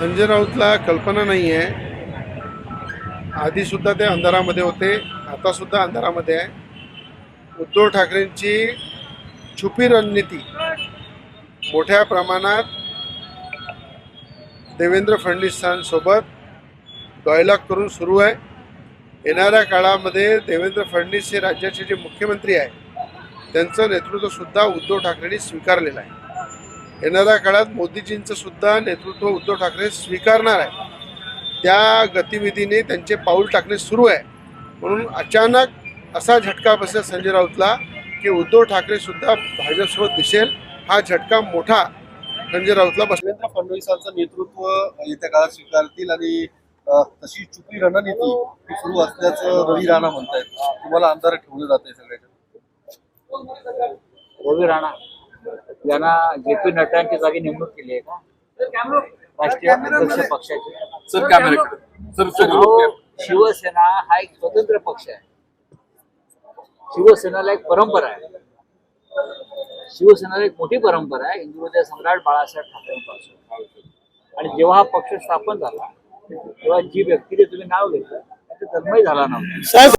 संजय राऊतला कल्पना नाही आहे. आधीसुद्धा ते अंधारामध्ये होते, आतासुद्धा अंधारामध्ये आहे. उद्धव ठाकरेंची छुपी रणनीती मोठ्या प्रमाणात देवेंद्र फडणवीसांसोबत डायलॉग करून सुरू आहे. येणाऱ्या काळामध्ये देवेंद्र फडणवीस हे राज्याचे जे मुख्यमंत्री आहे त्यांचं नेतृत्वसुद्धा उद्धव ठाकरेंनी स्वीकारलेलं आहे. येणाऱ्या काळात मोदीजींचं सुद्धा नेतृत्व उद्धव ठाकरे स्वीकारणार आहे. त्या गतिविधीने त्यांचे पाऊल टाकणे सुरू आहे. म्हणून अचानक असा झटका बसेल संजय राऊतला की उद्धव ठाकरे सुद्धा भाजपसोबत दिसेल. हा झटका मोठा संजय राऊतला बसेल. देवेंद्र फडणवीसांचं नेतृत्व येत्या काळात स्वीकारतील आणि तशी चुकी रणनीती ही सुरू असल्याचं रवी राणा म्हणतायत. तुम्हाला अंधारात ठेवलं जात आहे सगळ्याच्या. रवी राणा यांना जे.पी. नड्डांची जागी नेमणूक केली आहे का राष्ट्रीय अध्यक्ष पक्षाची? शिवसेना हा एक स्वतंत्र पक्ष आहे. शिवसेनेला एक परंपरा आहे. शिवसेनेला एक मोठी परंपरा आहे हिंदुहृदय सम्राट बाळासाहेब ठाकरेंपासून. आणि जेव्हा हा पक्ष स्थापन झाला तेव्हा जी व्यक्तीने तुम्ही नाव घेतलं ते जन्मही झाला नव्हता.